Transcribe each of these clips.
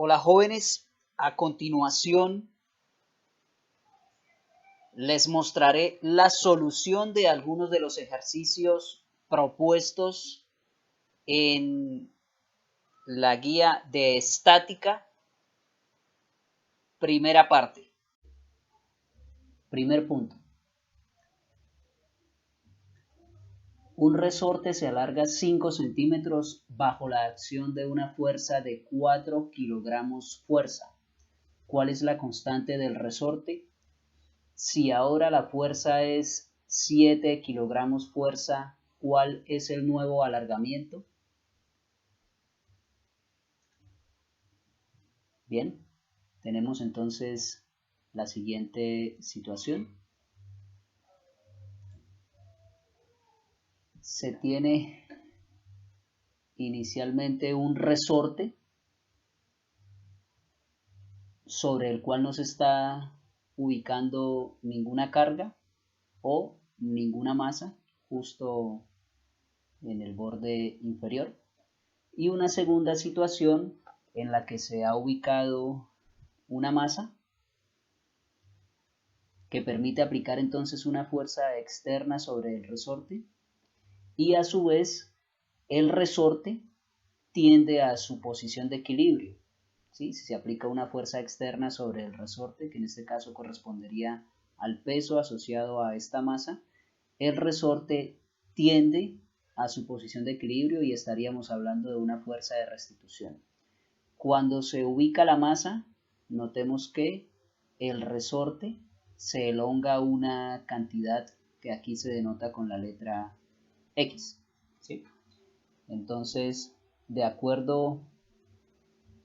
Hola jóvenes, a continuación les mostraré la solución de algunos de los ejercicios propuestos en la guía de estática, primera parte. Primer punto. Un resorte se alarga 5 centímetros bajo la acción de una fuerza de 4 kilogramos fuerza. ¿Cuál es la constante del resorte? Si ahora la fuerza es 7 kilogramos fuerza, ¿cuál es el nuevo alargamiento? Bien, tenemos entonces la siguiente situación. Se tiene inicialmente un resorte sobre el cual no se está ubicando ninguna carga o ninguna masa justo en el borde inferior, y una segunda situación en la que se ha ubicado una masa que permite aplicar entonces una fuerza externa sobre el resorte, y a su vez el resorte tiende a su posición de equilibrio. ¿Sí? Si se aplica una fuerza externa sobre el resorte, que en este caso correspondería al peso asociado a esta masa, el resorte tiende a su posición de equilibrio y estaríamos hablando de una fuerza de restitución. Cuando se ubica la masa, notemos que el resorte se elonga una cantidad que aquí se denota con la letra X. ¿Sí? Entonces, de acuerdo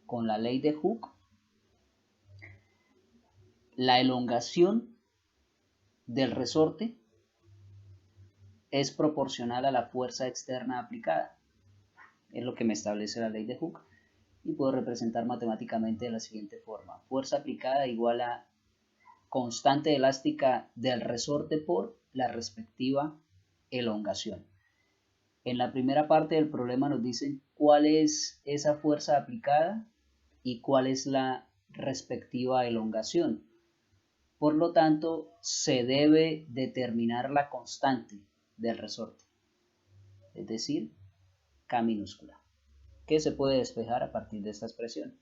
con la ley de Hooke, la elongación del resorte es proporcional a la fuerza externa aplicada. Es lo que me establece la ley de Hooke y puedo representar matemáticamente de la siguiente forma. Fuerza aplicada igual a constante elástica del resorte por la respectiva elongación. En la primera parte del problema nos dicen cuál es esa fuerza aplicada y cuál es la respectiva elongación. Por lo tanto, se debe determinar la constante del resorte, es decir, K minúscula, que se puede despejar a partir de esta expresión.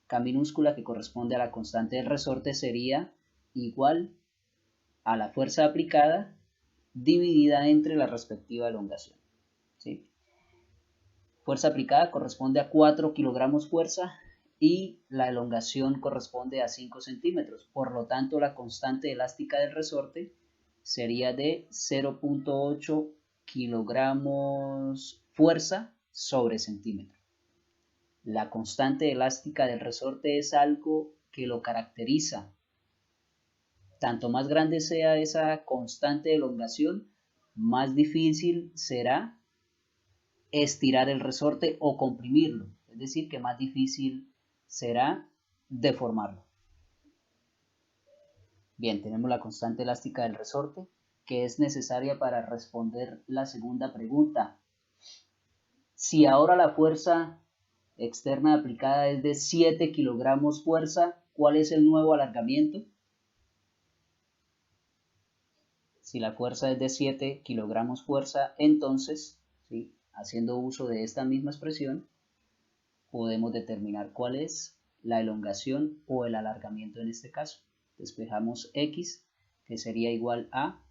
K minúscula, que corresponde a la constante del resorte, sería igual a la fuerza aplicada dividida entre la respectiva elongación. ¿Sí? Fuerza aplicada corresponde a 4 kilogramos fuerza y la elongación corresponde a 5 centímetros. Por lo tanto, la constante elástica del resorte sería de 0.8 kilogramos fuerza sobre centímetro. La constante elástica del resorte es algo que lo caracteriza. Tanto más grande sea esa constante de elongación, más difícil será estirar el resorte o comprimirlo, es decir, que más difícil será deformarlo. Bien, tenemos la constante elástica del resorte, que es necesaria para responder la segunda pregunta. Si ahora la fuerza externa aplicada es de 7 kilogramos fuerza, ¿cuál es el nuevo alargamiento? Si la fuerza es de 7 kilogramos fuerza, entonces, ¿sí?, haciendo uso de esta misma expresión, podemos determinar cuál es la elongación o el alargamiento en este caso. Despejamos X, que sería igual a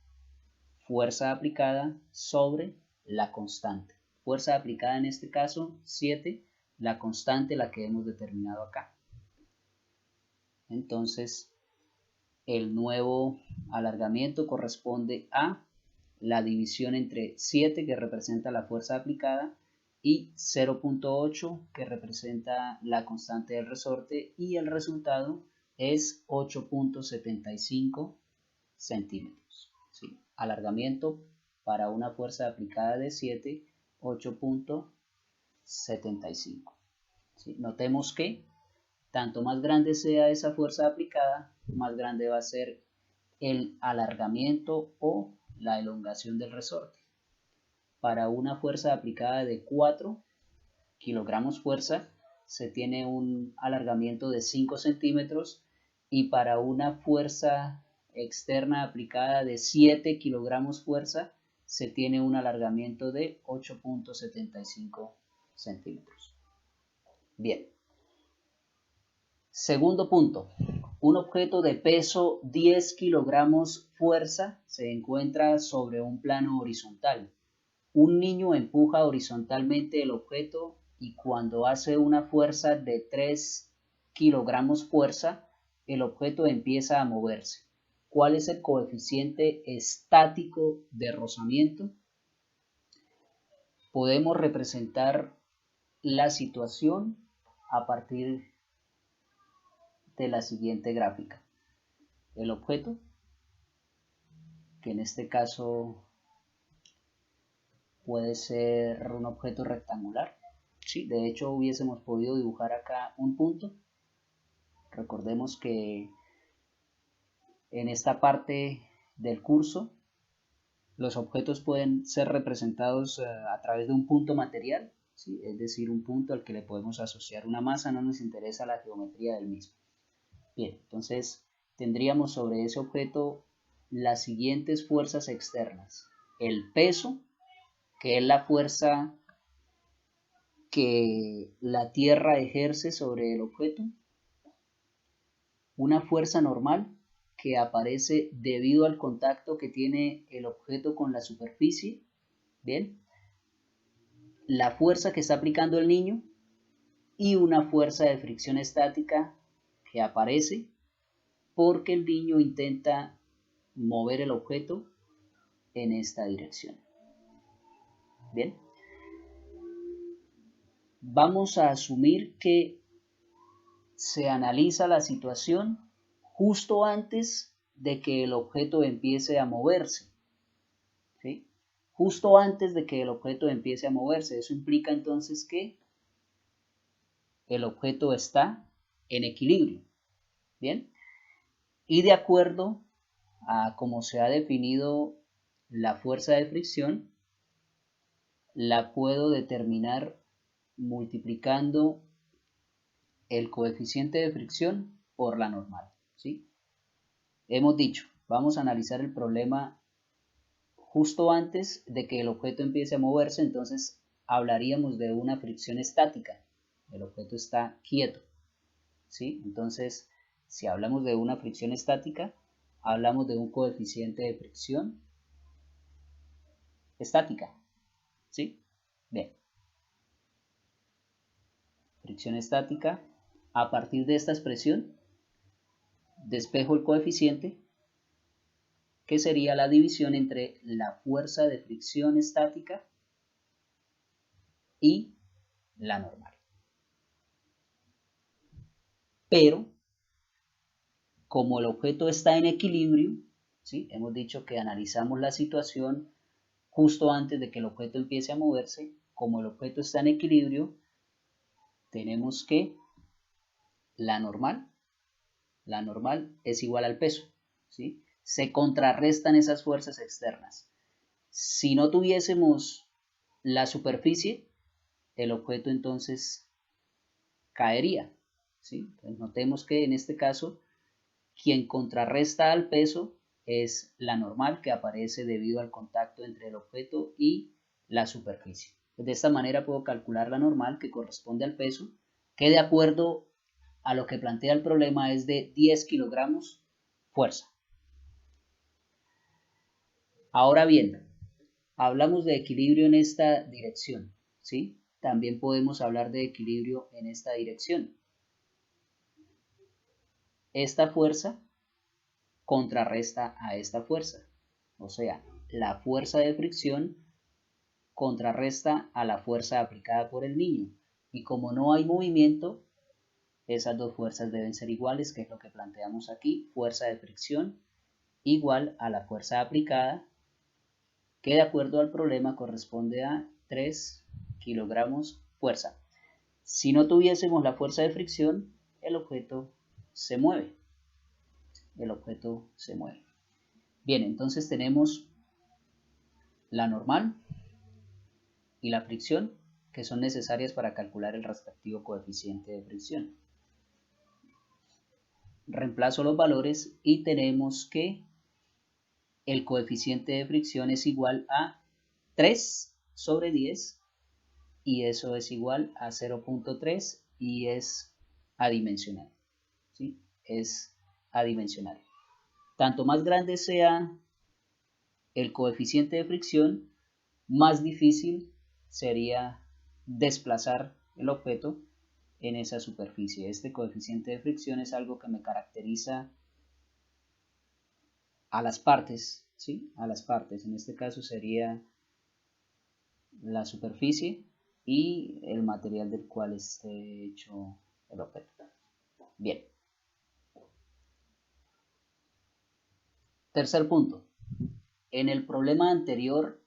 fuerza aplicada sobre la constante. Fuerza aplicada en este caso, 7, la constante la que hemos determinado acá. Entonces, el nuevo alargamiento corresponde a la división entre 7, que representa la fuerza aplicada, y 0.8, que representa la constante del resorte, y el resultado es 8.75 centímetros. ¿Sí? Alargamiento para una fuerza aplicada de 7, 8.75. ¿Sí? Notemos que tanto más grande sea esa fuerza aplicada, más grande va a ser el alargamiento o la elongación del resorte. Para una fuerza aplicada de 4 kilogramos fuerza, se tiene un alargamiento de 5 centímetros y para una fuerza externa aplicada de 7 kilogramos fuerza se tiene un alargamiento de 8.75 centímetros. Bien. Segundo punto. Un objeto de peso 10 kilogramos fuerza se encuentra sobre un plano horizontal. Un niño empuja horizontalmente el objeto y cuando hace una fuerza de 3 kilogramos fuerza, el objeto empieza a moverse. ¿Cuál es el coeficiente estático de rozamiento? Podemos representar la situación a partir de la siguiente gráfica. El objeto, que en este caso puede ser un objeto rectangular. Sí, de hecho hubiésemos podido dibujar acá un punto. Recordemos que en esta parte del curso los objetos pueden ser representados a través de un punto material, ¿sí? Es decir, un punto al que le podemos asociar una masa, no nos interesa la geometría del mismo. Bien, entonces tendríamos sobre ese objeto las siguientes fuerzas externas. El peso, que es la fuerza que la Tierra ejerce sobre el objeto. Una fuerza normal que aparece debido al contacto que tiene el objeto con la superficie. Bien. La fuerza que está aplicando el niño y una fuerza de fricción estática que aparece porque el niño intenta mover el objeto en esta dirección. Bien. Vamos a asumir que se analiza la situación justo antes de que el objeto empiece a moverse. ¿Sí? Justo antes de que el objeto empiece a moverse. Eso implica entonces que el objeto está en equilibrio. Bien. Y de acuerdo a cómo se ha definido la fuerza de fricción, la puedo determinar multiplicando el coeficiente de fricción por la normal. ¿Sí? Hemos dicho, vamos a analizar el problema justo antes de que el objeto empiece a moverse, entonces hablaríamos de una fricción estática. El objeto está quieto. ¿Sí? Entonces, si hablamos de una fricción estática, hablamos de un coeficiente de fricción estática. ¿Sí? Bien. Fricción estática. A partir de esta expresión, despejo el coeficiente, que sería la división entre la fuerza de fricción estática y la normal. Pero, como el objeto está en equilibrio, ¿sí? Hemos dicho que analizamos la situación justo antes de que el objeto empiece a moverse. Como el objeto está en equilibrio, tenemos que la normal es igual al peso, ¿sí? Se contrarrestan esas fuerzas externas. Si no tuviésemos la superficie, el objeto entonces caería, ¿sí? Entonces notemos que en este caso, quien contrarresta al peso es la normal que aparece debido al contacto entre el objeto y la superficie. De esta manera puedo calcular la normal que corresponde al peso, que de acuerdo a lo que plantea el problema es de 10 kilogramos fuerza. Ahora bien, hablamos de equilibrio en esta dirección, ¿sí? También podemos hablar de equilibrio en esta dirección. Esta fuerza contrarresta a esta fuerza, o sea, la fuerza de fricción contrarresta a la fuerza aplicada por el niño, y como no hay movimiento, esas dos fuerzas deben ser iguales, que es lo que planteamos aquí, fuerza de fricción igual a la fuerza aplicada, que de acuerdo al problema corresponde a 3 kilogramos fuerza. Si no tuviésemos la fuerza de fricción, el objeto se mueve. Bien, entonces tenemos la normal y la fricción. que son necesarias para calcular el respectivo coeficiente de fricción. Reemplazo los valores y tenemos que el coeficiente de fricción es igual a 3 sobre 10 y eso es igual a 0.3 y es adimensional, ¿sí? Es adimensional. Tanto más grande sea el coeficiente de fricción, más difícil sería desplazar el objeto en esa superficie. Este coeficiente de fricción es algo que me caracteriza a las partes, ¿sí? A las partes. En este caso sería la superficie y el material del cual esté hecho el objeto. Bien. Tercer punto. En el problema anterior,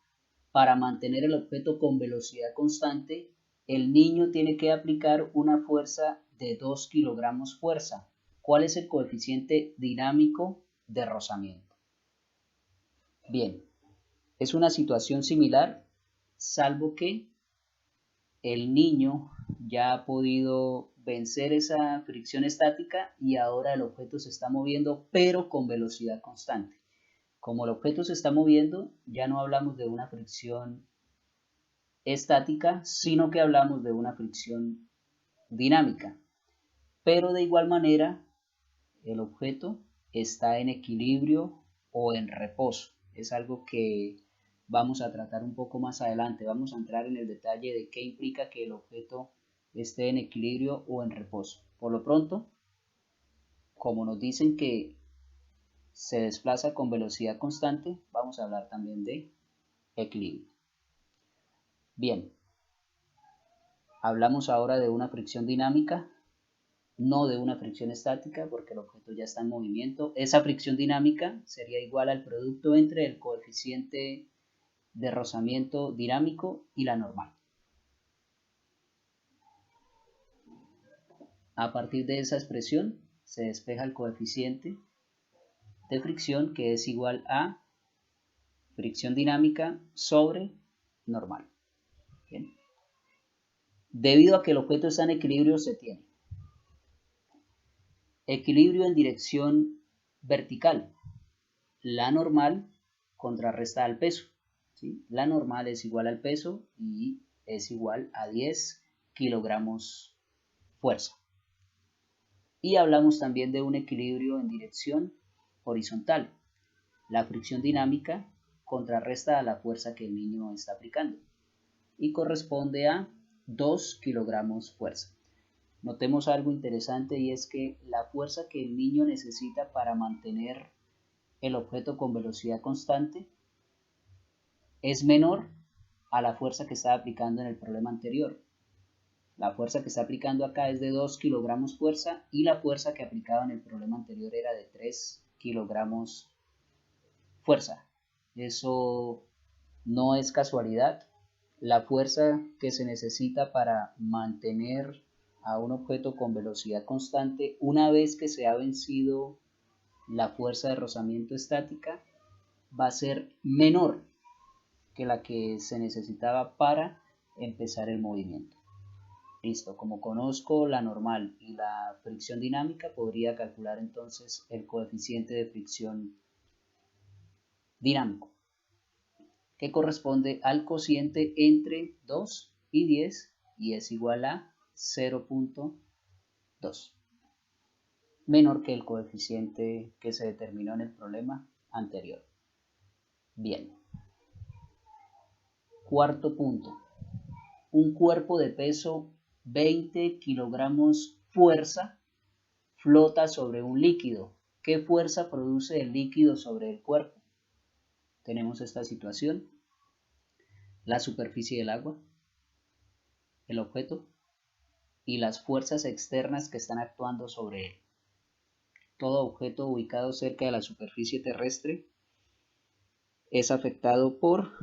para mantener el objeto con velocidad constante, el niño tiene que aplicar una fuerza de 2 kilogramos fuerza. ¿Cuál es el coeficiente dinámico de rozamiento? Bien, es una situación similar, salvo que el niño ya ha podido vencer esa fricción estática y ahora el objeto se está moviendo, pero con velocidad constante. Como el objeto se está moviendo, ya no hablamos de una fricción estática, sino que hablamos de una fricción dinámica. Pero de igual manera, el objeto está en equilibrio o en reposo. Es algo que vamos a tratar un poco más adelante. Vamos a entrar en el detalle de qué implica que el objeto esté en equilibrio o en reposo. Por lo pronto, como nos dicen que se desplaza con velocidad constante, vamos a hablar también de equilibrio. Bien, hablamos ahora de una fricción dinámica, no de una fricción estática, porque el objeto ya está en movimiento. Esa fricción dinámica sería igual al producto entre el coeficiente de rozamiento dinámico y la normal. A partir de esa expresión se despeja el coeficiente de fricción, que es igual a fricción dinámica sobre normal. Bien. Debido a que el objeto está en equilibrio, se tiene equilibrio en dirección vertical. La normal contrarresta al peso, ¿sí? La normal es igual al peso y es igual a 10 kilogramos fuerza. Y hablamos también de un equilibrio en dirección horizontal. La fricción dinámica contrarresta a la fuerza que el niño está aplicando y corresponde a 2 kilogramos fuerza. Notemos algo interesante y es que la fuerza que el niño necesita para mantener el objeto con velocidad constante es menor a la fuerza que estaba aplicando en el problema anterior. La fuerza que está aplicando acá es de 2 kilogramos fuerza y la fuerza que aplicaba en el problema anterior era de 3 kilogramos fuerza. Eso no es casualidad. La fuerza que se necesita para mantener a un objeto con velocidad constante, una vez que se ha vencido la fuerza de rozamiento estática, va a ser menor que la que se necesitaba para empezar el movimiento. Listo, como conozco la normal y la fricción dinámica, podría calcular entonces el coeficiente de fricción dinámico, que corresponde al cociente entre 2 y 10 y es igual a 0.2, menor que el coeficiente que se determinó en el problema anterior. Bien. Cuarto punto. Un cuerpo de peso 20 kilogramos fuerza flota sobre un líquido. ¿Qué fuerza produce el líquido sobre el cuerpo? Tenemos esta situación: la superficie del agua, el objeto y las fuerzas externas que están actuando sobre él. Todo objeto ubicado cerca de la superficie terrestre es afectado por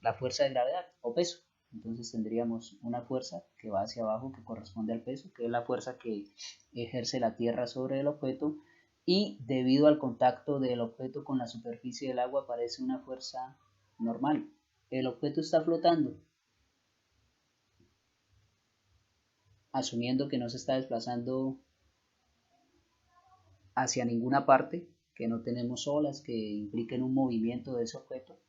la fuerza de gravedad o peso. Entonces tendríamos una fuerza que va hacia abajo que corresponde al peso, que es la fuerza que ejerce la Tierra sobre el objeto, y debido al contacto del objeto con la superficie del agua aparece una fuerza normal. El objeto está flotando. asumiendo que no se está desplazando hacia ninguna parte, que no tenemos olas que impliquen un movimiento de ese objeto,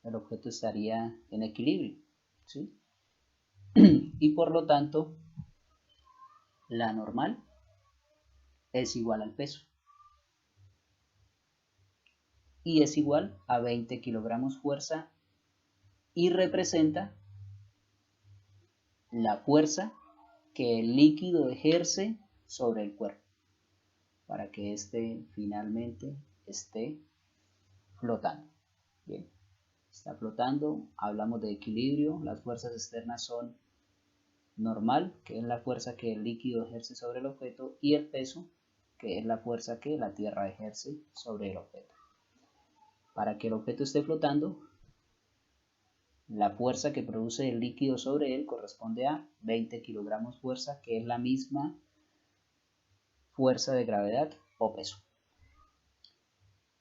el objeto estaría en equilibrio, ¿sí? Y por lo tanto, la normal es igual al peso y es igual a 20 kilogramos fuerza y representa la fuerza que el líquido ejerce sobre el cuerpo para que éste finalmente esté flotando. Bien, está flotando, hablamos de equilibrio, las fuerzas externas son normal, que es la fuerza que el líquido ejerce sobre el objeto, y el peso, que es la fuerza que la Tierra ejerce sobre el objeto. Para que el objeto esté flotando, la fuerza que produce el líquido sobre él corresponde a 20 kilogramos fuerza, que es la misma fuerza de gravedad o peso.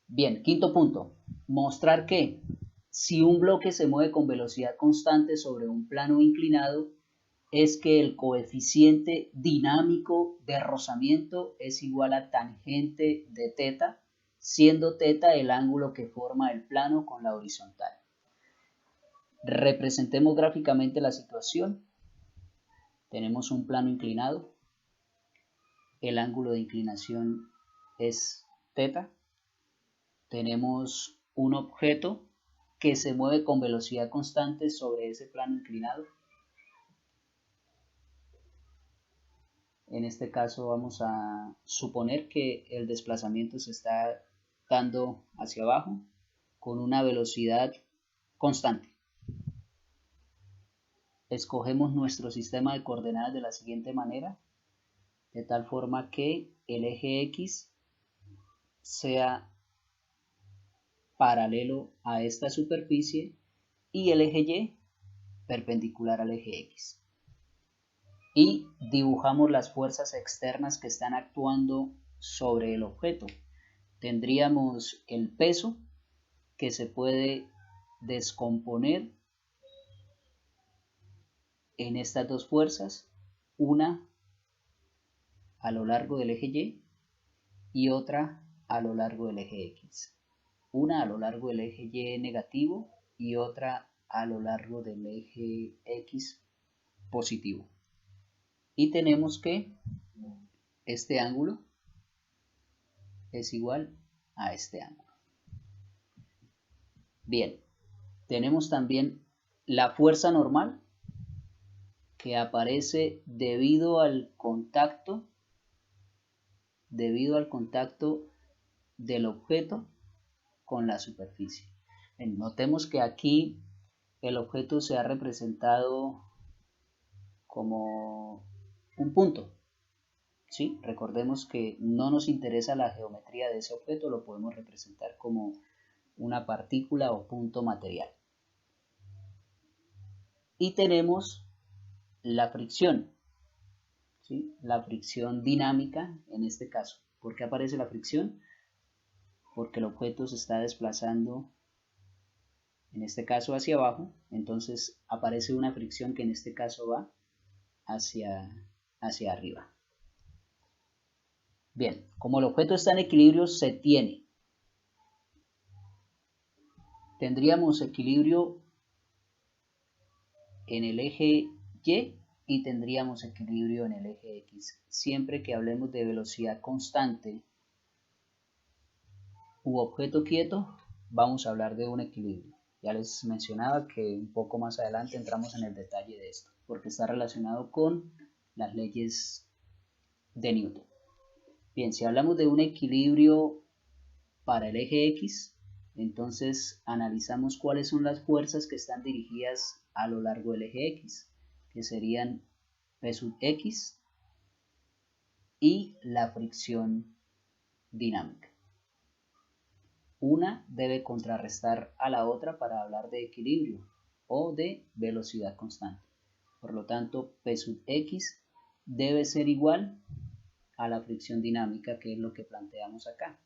Bien, quinto punto, mostrar que si un bloque se mueve con velocidad constante sobre un plano inclinado, es que el coeficiente dinámico de rozamiento es igual a tangente de θ, siendo θ el ángulo que forma el plano con la horizontal. Representemos gráficamente la situación. Tenemos un plano inclinado, el ángulo de inclinación es θ. Tenemos un objeto que se mueve con velocidad constante sobre ese plano inclinado. En este caso vamos a suponer que el desplazamiento se está dando hacia abajo con una velocidad constante. Escogemos nuestro sistema de coordenadas de la siguiente manera, de tal forma que el eje X sea paralelo a esta superficie y el eje Y perpendicular al eje X. Y dibujamos las fuerzas externas que están actuando sobre el objeto. Tendríamos el peso, que se puede descomponer en estas dos fuerzas, una a lo largo del eje Y otra a lo largo del eje X. Una a lo largo del eje Y negativo y otra a lo largo del eje X positivo. Y tenemos que este ángulo es igual a este ángulo. Bien, tenemos también la fuerza normal que aparece debido al contacto del objeto con la superficie. Bien, notemos que aquí el objeto se ha representado como un punto, ¿sí? Recordemos que no nos interesa la geometría de ese objeto, lo podemos representar como una partícula o punto material. Y tenemos la fricción, ¿sí? La fricción dinámica en este caso. ¿Por qué aparece la fricción? Porque el objeto se está desplazando, en este caso hacia abajo, entonces aparece una fricción que en este caso va hacia arriba. Bien, como el objeto está en equilibrio, tendríamos equilibrio en el eje Y tendríamos equilibrio en el eje X. Siempre que hablemos de velocidad constante u objeto quieto, vamos a hablar de un equilibrio. Ya les mencionaba que un poco más adelante entramos en el detalle de esto, porque está relacionado con las leyes de Newton. Bien, si hablamos de un equilibrio para el eje X, entonces analizamos cuáles son las fuerzas que están dirigidas a lo largo del eje X, que serían P sub X y la fricción dinámica. Una debe contrarrestar a la otra para hablar de equilibrio o de velocidad constante. Por lo tanto, P sub X debe ser igual a la fricción dinámica, que es lo que planteamos acá.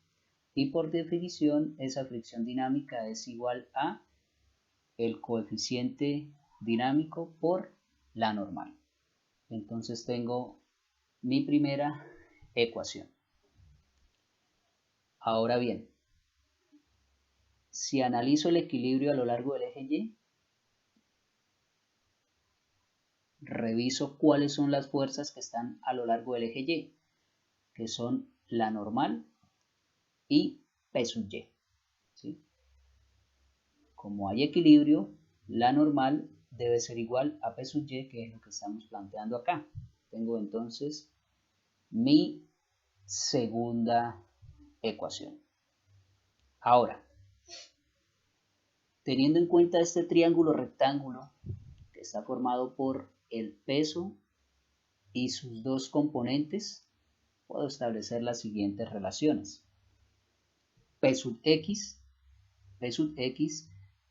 Y por definición, esa fricción dinámica es igual a el coeficiente dinámico por la normal. Entonces tengo mi primera ecuación. Ahora bien, si analizo el equilibrio a lo largo del eje Y, reviso cuáles son las fuerzas que están a lo largo del eje Y, que son la normal y P sub Y. ¿Sí? Como hay equilibrio, la normal debe ser igual a P sub Y, que es lo que estamos planteando acá. Tengo entonces mi segunda ecuación. Ahora, teniendo en cuenta este triángulo rectángulo que está formado por el peso y sus dos componentes, puedo establecer las siguientes relaciones. P sub X,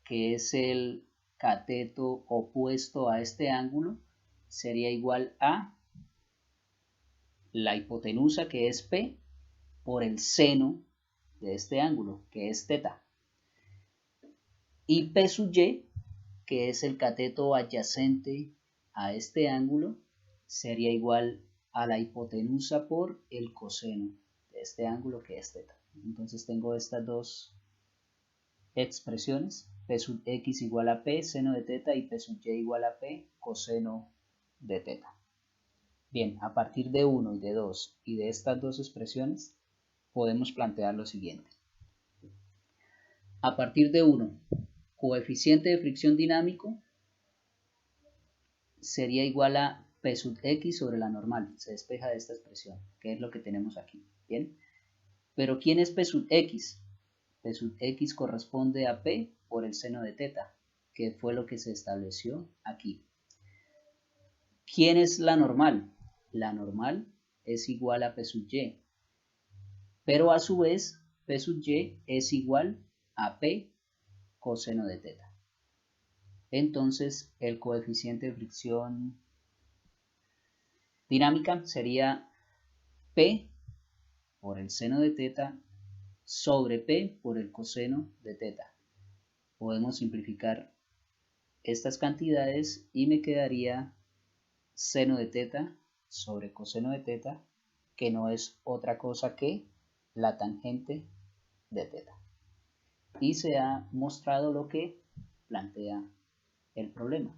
que es el cateto opuesto a este ángulo, sería igual a la hipotenusa, que es P, por el seno de este ángulo, que es θ. Y P sub Y, que es el cateto adyacente a este ángulo, sería igual a la hipotenusa por el coseno de este ángulo, que es θ. Entonces tengo estas dos expresiones, P sub X igual a P seno de θ y P sub Y igual a P coseno de θ. Bien, a partir de 1 y de 2 y de estas dos expresiones podemos plantear lo siguiente. A partir de 1, coeficiente de fricción dinámico sería igual a P sub X sobre la normal. Se despeja de esta expresión, que es lo que tenemos aquí. Bien, pero ¿quién es P sub X? P sub X corresponde a P por el seno de θ, que fue lo que se estableció aquí. ¿Quién es la normal? La normal es igual a P sub Y, pero a su vez P sub Y es igual a P coseno de θ. Entonces el coeficiente de fricción dinámica sería P por el seno de θ sobre P por el coseno de θ. Podemos simplificar estas cantidades y me quedaría seno de θ sobre coseno de θ, que no es otra cosa que la tangente de θ. Y se ha mostrado lo que plantea el problema.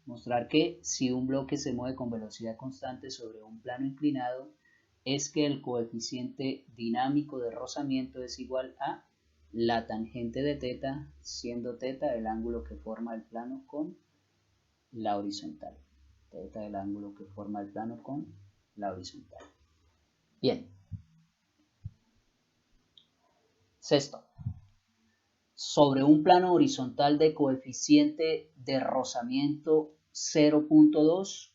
Mostrar que si un bloque se mueve con velocidad constante sobre un plano inclinado, es que el coeficiente dinámico de rozamiento es igual a la tangente de θ, siendo θ el ángulo que forma el plano con la horizontal. Θ el ángulo que forma el plano con la horizontal. Bien. Sexto. Sobre un plano horizontal de coeficiente de rozamiento 0.2,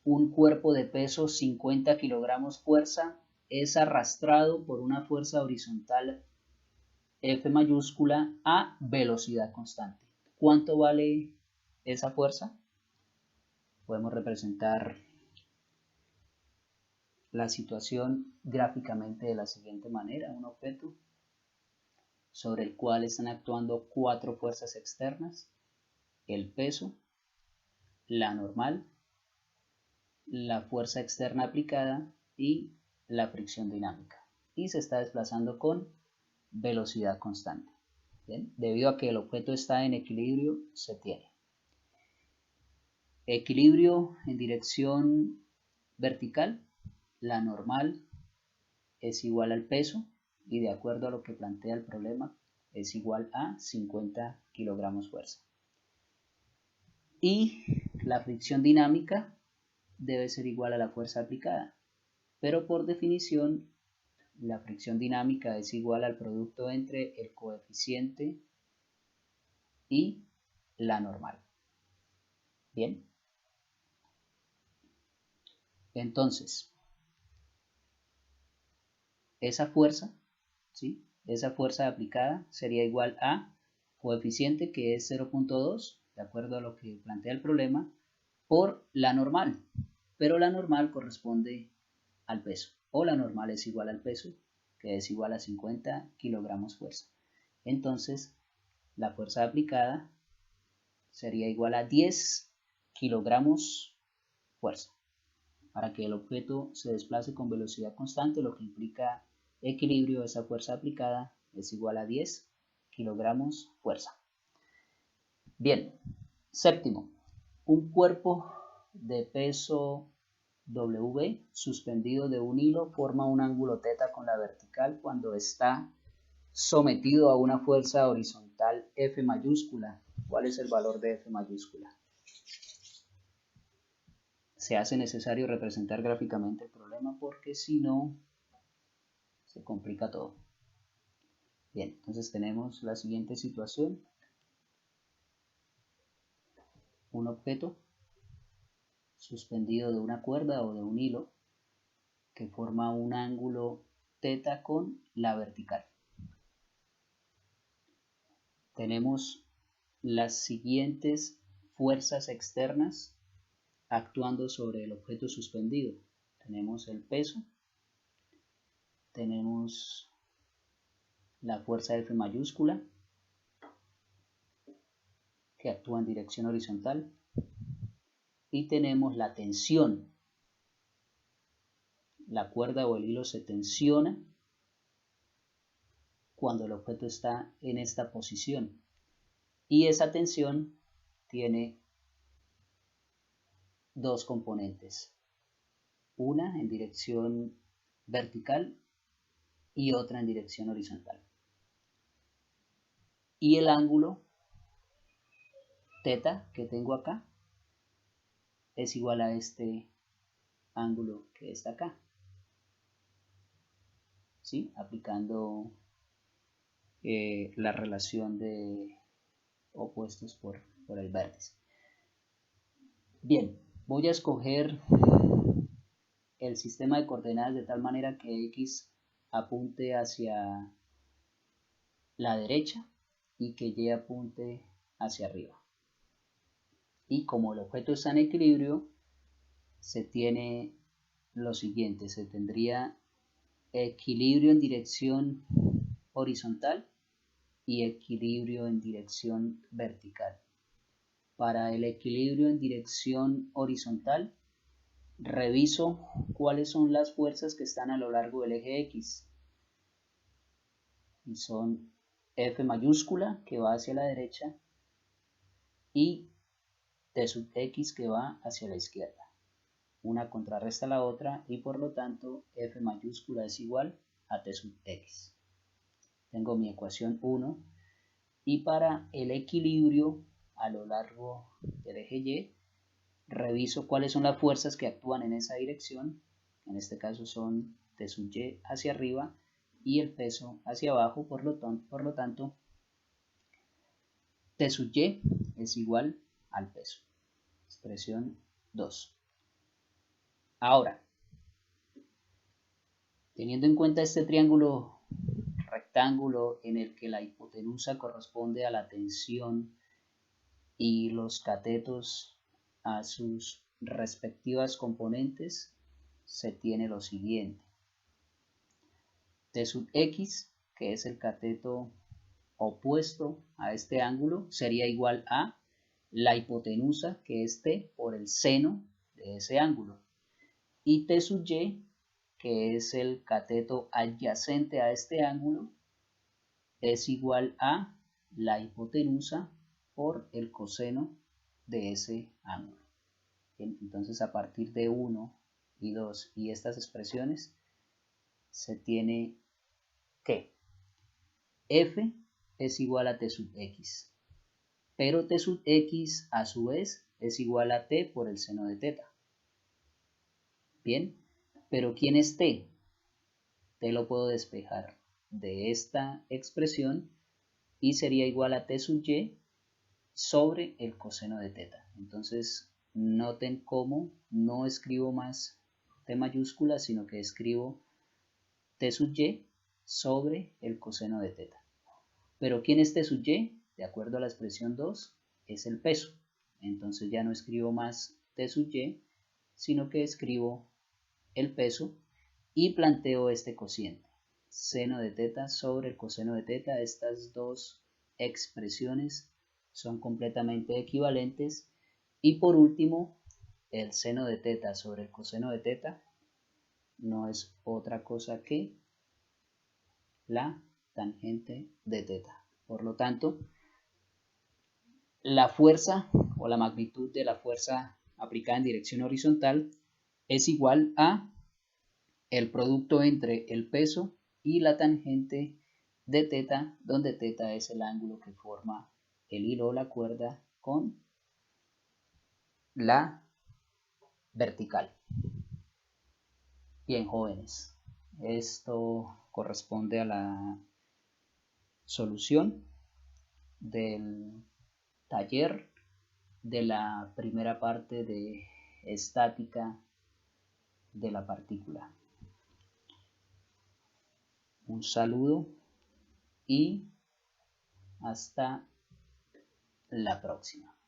un cuerpo de peso 50 kilogramos fuerza es arrastrado por una fuerza horizontal F mayúscula a velocidad constante. ¿Cuánto vale esa fuerza? Podemos representar la situación gráficamente de la siguiente manera: un objeto sobre el cual están actuando cuatro fuerzas externas: el peso, la normal, la fuerza externa aplicada y la fricción dinámica, y se está desplazando con velocidad constante. Bien, debido a que el objeto está en equilibrio, se tiene equilibrio en dirección vertical. La normal es igual al peso y, de acuerdo a lo que plantea el problema, es igual a 50 kilogramos fuerza. Y la fricción dinámica debe ser igual a la fuerza aplicada, pero por definición la fricción dinámica es igual al producto entre el coeficiente y la normal. Bien, entonces esa fuerza, ¿sí?, esa fuerza aplicada sería igual a coeficiente, que es 0.2, de acuerdo a lo que plantea el problema, por la normal, pero la normal corresponde al peso, o la normal es igual al peso, que es igual a 50 kilogramos fuerza. Entonces la fuerza aplicada sería igual a 10 kilogramos fuerza. para que el objeto se desplace con velocidad constante, lo que implica equilibrio, esa fuerza aplicada es igual a 10 kilogramos fuerza. Bien, séptimo, un cuerpo de peso W suspendido de un hilo forma un ángulo θ con la vertical cuando está sometido a una fuerza horizontal F mayúscula. ¿Cuál es el valor de F mayúscula? Se hace necesario representar gráficamente el problema porque si no se complica todo. Bien, entonces tenemos la siguiente situación. Un objeto suspendido de una cuerda o de un hilo que forma un ángulo θ con la vertical. Tenemos las siguientes fuerzas externas actuando sobre el objeto suspendido. Tenemos el peso, tenemos la fuerza F mayúscula que actúa en dirección horizontal y tenemos la tensión. La cuerda o el hilo se tensiona cuando el objeto está en esta posición y esa tensión tiene dos componentes, una en dirección vertical y otra en dirección horizontal. Y el ángulo θ que tengo acá es igual a este ángulo que está acá, ¿sí? Aplicando la relación de opuestos por el vértice. Bien, voy a escoger el sistema de coordenadas de tal manera que X apunte hacia la derecha y que Y apunte hacia arriba. Y como el objeto está en equilibrio, se tiene lo siguiente, se tendría equilibrio en dirección horizontal y equilibrio en dirección vertical. Para el equilibrio en dirección horizontal, reviso cuáles son las fuerzas que están a lo largo del eje X. Y son F mayúscula que va hacia la derecha y T sub X que va hacia la izquierda. Una contrarresta a la otra y por lo tanto F mayúscula es igual a T sub X. Tengo mi ecuación 1 y para el equilibrio a lo largo del eje Y, reviso cuáles son las fuerzas que actúan en esa dirección. En este caso son T sub Y hacia arriba y el peso hacia abajo, por lo tanto T sub Y es igual al peso. Expresión 2. Ahora, teniendo en cuenta este triángulo rectángulo en el que la hipotenusa corresponde a la tensión y los catetos a sus respectivas componentes, se tiene lo siguiente. T sub X, que es el cateto opuesto a este ángulo, sería igual a la hipotenusa, que es T, por el seno de ese ángulo. Y T sub Y, que es el cateto adyacente a este ángulo, es igual a la hipotenusa por el coseno de ese ángulo. Bien, entonces a partir de 1 y 2 y estas expresiones se tiene que F es igual a T sub X, pero T sub X a su vez es igual a T por el seno de θ. Bien, pero ¿quién es T? T lo puedo despejar de esta expresión y sería igual a T sub Y sobre el coseno de θ. Entonces noten cómo no escribo más T mayúscula, sino que escribo T sub Y sobre el coseno de θ. Pero ¿quién es T sub Y? De acuerdo a la expresión 2, es el peso. Entonces ya no escribo más T sub Y, sino que escribo el peso y planteo este cociente. Seno de θ sobre el coseno de θ. Estas dos expresiones son completamente equivalentes. Y por último, el seno de teta sobre el coseno de teta no es otra cosa que la tangente de teta. Por lo tanto, la fuerza o la magnitud de la fuerza aplicada en dirección horizontal es igual a el producto entre el peso y la tangente de teta, donde teta es el ángulo que forma el hilo o la cuerda con la vertical. Bien, jóvenes, esto corresponde a la solución del taller de la primera parte de estática de la partícula. Un saludo y hasta la próxima.